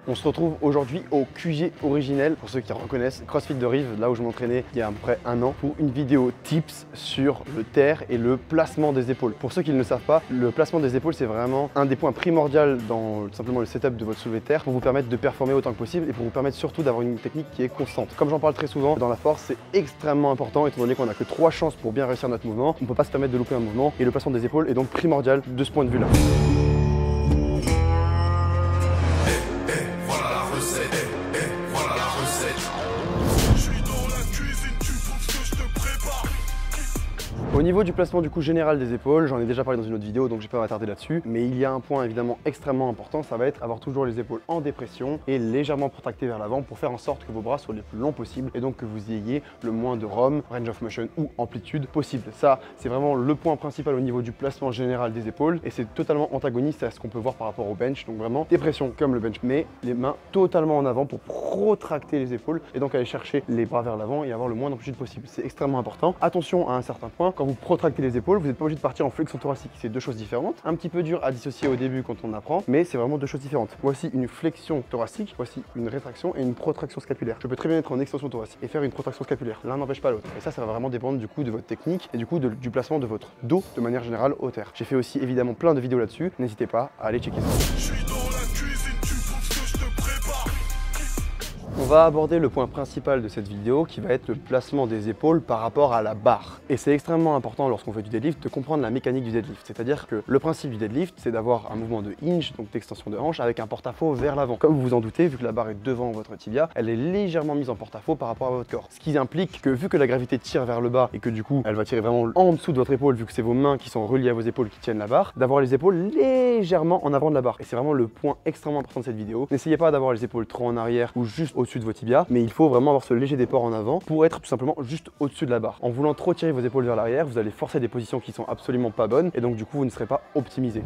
On se retrouve aujourd'hui au QG originel, pour ceux qui reconnaissent, CrossFit de Rive, là où je m'entraînais il y a à peu près un an, pour une vidéo tips sur le terre et le placement des épaules. Pour ceux qui ne le savent pas, le placement des épaules c'est vraiment un des points primordiaux dans simplement le setup de votre soulevé de terre pour vous permettre de performer autant que possible et pour vous permettre surtout d'avoir une technique qui est constante. Comme j'en parle très souvent, dans la force c'est extrêmement important étant donné qu'on n'a que 3 chances pour bien réussir notre mouvement, on ne peut pas se permettre de louper un mouvement et le placement des épaules est donc primordial de ce point de vue là. Au niveau du placement du coup général des épaules, j'en ai déjà parlé dans une autre vidéo donc je ne vais pas m'attarder là-dessus, mais il y a un point évidemment extrêmement important, ça va être avoir toujours les épaules en dépression et légèrement protractées vers l'avant pour faire en sorte que vos bras soient les plus longs possibles et donc que vous ayez le moins de ROM, range of motion ou amplitude possible. Ça, c'est vraiment le point principal au niveau du placement général des épaules et c'est totalement antagoniste à ce qu'on peut voir par rapport au bench, donc vraiment dépression comme le bench, mais les mains totalement en avant pour protracter les épaules et donc aller chercher les bras vers l'avant et avoir le moins d'amplitude possible. C'est extrêmement important. Attention à un certain point, quand vous protractez les épaules, vous n'êtes pas obligé de partir en flexion thoracique, c'est deux choses différentes. Un petit peu dur à dissocier au début quand on apprend, mais c'est vraiment deux choses différentes. Voici une flexion thoracique, voici une rétraction et une protraction scapulaire. Je peux très bien être en extension thoracique et faire une protraction scapulaire. L'un n'empêche pas l'autre. Et ça va vraiment dépendre du coup de votre technique et du coup du placement de votre dos de manière générale au terre. J'ai fait aussi évidemment plein de vidéos là-dessus, n'hésitez pas à aller checker ça. On va aborder le point principal de cette vidéo qui va être le placement des épaules par rapport à la barre. Et c'est extrêmement important lorsqu'on fait du deadlift de comprendre la mécanique du deadlift. C'est-à-dire que le principe du deadlift, c'est d'avoir un mouvement de hinge, donc d'extension de hanche, avec un porte-à-faux vers l'avant. Comme vous vous en doutez, vu que la barre est devant votre tibia, elle est légèrement mise en porte-à-faux par rapport à votre corps. Ce qui implique que vu que la gravité tire vers le bas et que du coup, elle va tirer vraiment en dessous de votre épaule, vu que c'est vos mains qui sont reliées à vos épaules qui tiennent la barre, d'avoir les épaules légèrement en avant de la barre. Et c'est vraiment le point extrêmement important de cette vidéo. N'essayez pas d'avoir les épaules trop en arrière ou juste au-dessus de vos tibias, mais il faut vraiment avoir ce léger déport en avant pour être tout simplement juste au-dessus de la barre. En voulant trop tirer vos épaules vers l'arrière, vous allez forcer des positions qui sont absolument pas bonnes et donc du coup vous ne serez pas optimisé.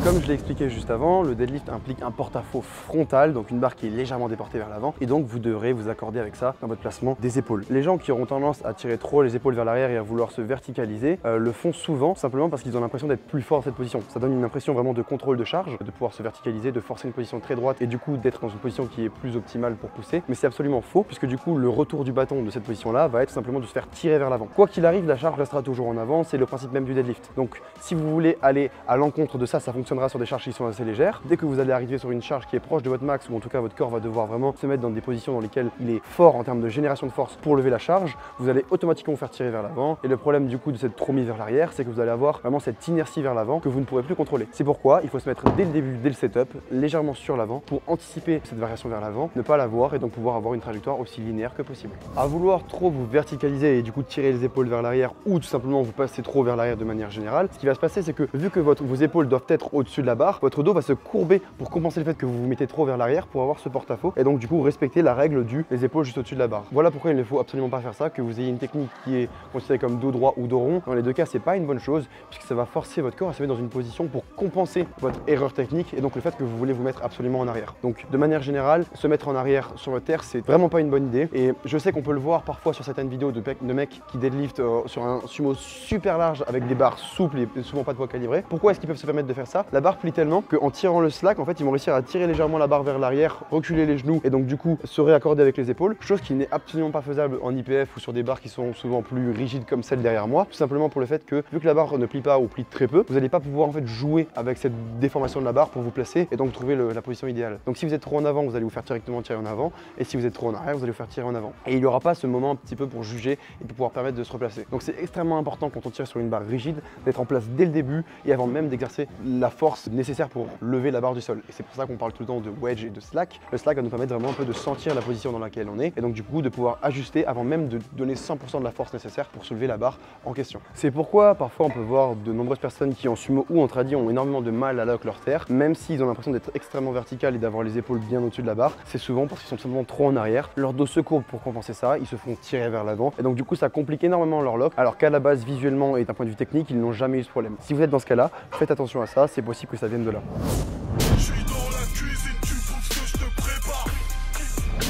Comme je l'ai expliqué juste avant, le deadlift implique un porte-à-faux frontal, donc une barre qui est légèrement déportée vers l'avant, et donc vous devrez vous accorder avec ça dans votre placement des épaules. Les gens qui auront tendance à tirer trop les épaules vers l'arrière et à vouloir se verticaliser le font souvent simplement parce qu'ils ont l'impression d'être plus forts dans cette position. Ça donne une impression vraiment de contrôle de charge, de pouvoir se verticaliser, de forcer une position très droite et du coup d'être dans une position qui est plus optimale pour pousser. Mais c'est absolument faux puisque du coup le retour du bâton de cette position-là va être simplement de se faire tirer vers l'avant. Quoi qu'il arrive, la charge restera toujours en avant, c'est le principe même du deadlift. Donc si vous voulez aller à l'encontre de ça, ça fonctionnera sur des charges qui sont assez légères. Dès que vous allez arriver sur une charge qui est proche de votre max, ou en tout cas votre corps va devoir vraiment se mettre dans des positions dans lesquelles il est fort en termes de génération de force pour lever la charge, vous allez automatiquement vous faire tirer vers l'avant. Et le problème du coup de cette trop mise vers l'arrière, c'est que vous allez avoir vraiment cette inertie vers l'avant que vous ne pourrez plus contrôler. C'est pourquoi il faut se mettre dès le début, dès le setup, légèrement sur l'avant pour anticiper cette variation vers l'avant, ne pas la voir et donc pouvoir avoir une trajectoire aussi linéaire que possible. À vouloir trop vous verticaliser et du coup tirer les épaules vers l'arrière ou tout simplement vous passer trop vers l'arrière de manière générale, ce qui va se passer c'est que vu que vos épaules doivent être au-dessus de la barre, votre dos va se courber pour compenser le fait que vous vous mettez trop vers l'arrière pour avoir ce porte-à-faux et donc du coup respecter la règle du les épaules juste au-dessus de la barre. Voilà pourquoi il ne faut absolument pas faire ça, que vous ayez une technique qui est considérée comme dos droit ou dos rond. Dans les deux cas, c'est pas une bonne chose puisque ça va forcer votre corps à se mettre dans une position pour compenser votre erreur technique et donc le fait que vous voulez vous mettre absolument en arrière. Donc de manière générale, se mettre en arrière sur votre terre, c'est vraiment pas une bonne idée et je sais qu'on peut le voir parfois sur certaines vidéos de mecs qui deadlift sur un sumo super large avec des barres souples et souvent pas de poids calibré. Pourquoi est-ce qu'ils peuvent se permettre de faire ça? La barre plie tellement qu'en tirant le slack, en fait, ils vont réussir à tirer légèrement la barre vers l'arrière, reculer les genoux et donc du coup se réaccorder avec les épaules, chose qui n'est absolument pas faisable en IPF ou sur des barres qui sont souvent plus rigides comme celle derrière moi, tout simplement pour le fait que vu que la barre ne plie pas ou plie très peu, vous n'allez pas pouvoir en fait jouer avec cette déformation de la barre pour vous placer et donc trouver la position idéale. Donc si vous êtes trop en avant, vous allez vous faire directement tirer en avant et si vous êtes trop en arrière, vous allez vous faire tirer en avant. Et il n'y aura pas ce moment un petit peu pour juger et pour pouvoir permettre de se replacer. Donc c'est extrêmement important quand on tire sur une barre rigide d'être en place dès le début et avant même d'exercer la force nécessaire pour lever la barre du sol. Et c'est pour ça qu'on parle tout le temps de wedge et de slack. Le slack va nous permettre vraiment un peu de sentir la position dans laquelle on est et donc du coup de pouvoir ajuster avant même de donner 100% de la force nécessaire pour soulever la barre en question. C'est pourquoi parfois on peut voir de nombreuses personnes qui en sumo ou en tradi ont énormément de mal à lock leur terre, même s'ils ont l'impression d'être extrêmement vertical et d'avoir les épaules bien au-dessus de la barre. C'est souvent parce qu'ils sont simplement trop en arrière. Leur dos se courbe pour compenser ça, ils se font tirer vers l'avant et donc du coup ça complique énormément leur lock alors qu'à la base visuellement et d'un point de vue technique ils n'ont jamais eu ce problème. Si vous êtes dans ce cas là, faites attention à ça, c'est possible que ça vienne de là.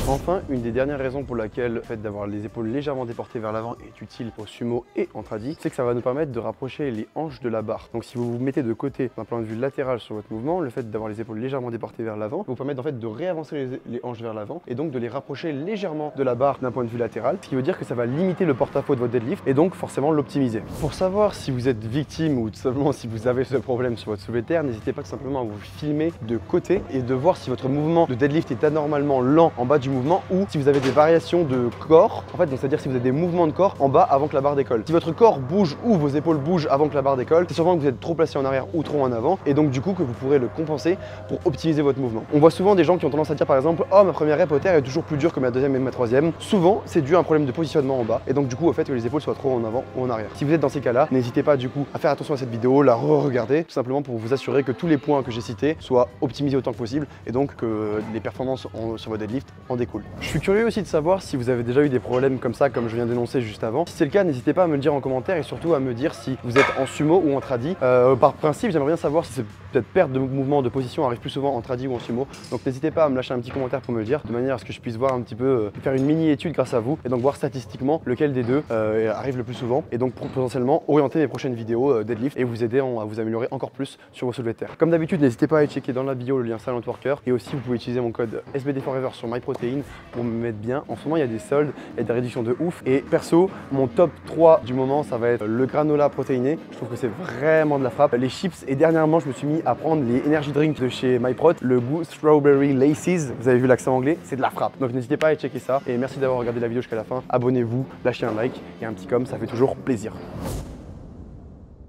Enfin, une des dernières raisons pour laquelle le fait d'avoir les épaules légèrement déportées vers l'avant est utile au sumo et en tradi, c'est que ça va nous permettre de rapprocher les hanches de la barre. Donc si vous vous mettez de côté d'un point de vue latéral sur votre mouvement, le fait d'avoir les épaules légèrement déportées vers l'avant va vous permettre en fait de réavancer les hanches vers l'avant et donc de les rapprocher légèrement de la barre d'un point de vue latéral, ce qui veut dire que ça va limiter le porte-à-faux de votre deadlift et donc forcément l'optimiser. Pour savoir si vous êtes victime ou tout simplement si vous avez ce problème sur votre soulevé de terre, n'hésitez pas simplement à vous filmer de côté et de voir si votre mouvement de deadlift est anormalement lent en bas du mouvement ou si vous avez des variations de corps, en fait, donc c'est-à-dire si vous avez des mouvements de corps en bas avant que la barre décolle. Si votre corps bouge ou vos épaules bougent avant que la barre décolle, c'est sûrement que vous êtes trop placé en arrière ou trop en avant et donc du coup que vous pourrez le compenser pour optimiser votre mouvement. On voit souvent des gens qui ont tendance à dire par exemple, oh ma première rep au terre est toujours plus dure que ma deuxième et ma troisième. Souvent c'est dû à un problème de positionnement en bas et donc du coup au fait que les épaules soient trop en avant ou en arrière. Si vous êtes dans ces cas-là, n'hésitez pas du coup à faire attention à cette vidéo, la re-regarder tout simplement pour vous assurer que tous les points que j'ai cités soient optimisés autant que possible et donc que les performances sur votre deadlift en découlent. Je suis curieux aussi de savoir si vous avez déjà eu des problèmes comme ça, comme je viens d'énoncer juste avant. Si c'est le cas, n'hésitez pas à me le dire en commentaire et surtout à me dire si vous êtes en sumo ou en tradi. Par principe, j'aimerais bien savoir si cette perte de mouvement, de position arrive plus souvent en tradi ou en sumo. Donc n'hésitez pas à me lâcher un petit commentaire pour me le dire, de manière à ce que je puisse voir un petit peu, faire une mini-étude grâce à vous et donc voir statistiquement lequel des deux arrive le plus souvent et donc pour potentiellement orienter mes prochaines vidéos deadlift et vous aider à vous améliorer encore plus sur vos soulevés de terre. Comme d'habitude, n'hésitez pas à aller checker dans la bio le lien Silent Worker et aussi vous pouvez utiliser mon code SBD Forever sur MyProtein pour me mettre bien. En ce moment, il y a des soldes et des réductions de ouf. Et perso, mon top 3 du moment, ça va être le granola protéiné. Je trouve que c'est vraiment de la frappe. Les chips et dernièrement, je me suis mis à prendre les energy drinks de chez MyProt, le goût Strawberry Laces. Vous avez vu l'accent anglais, c'est de la frappe. Donc n'hésitez pas à aller checker ça. Et merci d'avoir regardé la vidéo jusqu'à la fin. Abonnez-vous, lâchez un like et un petit com, ça fait toujours plaisir.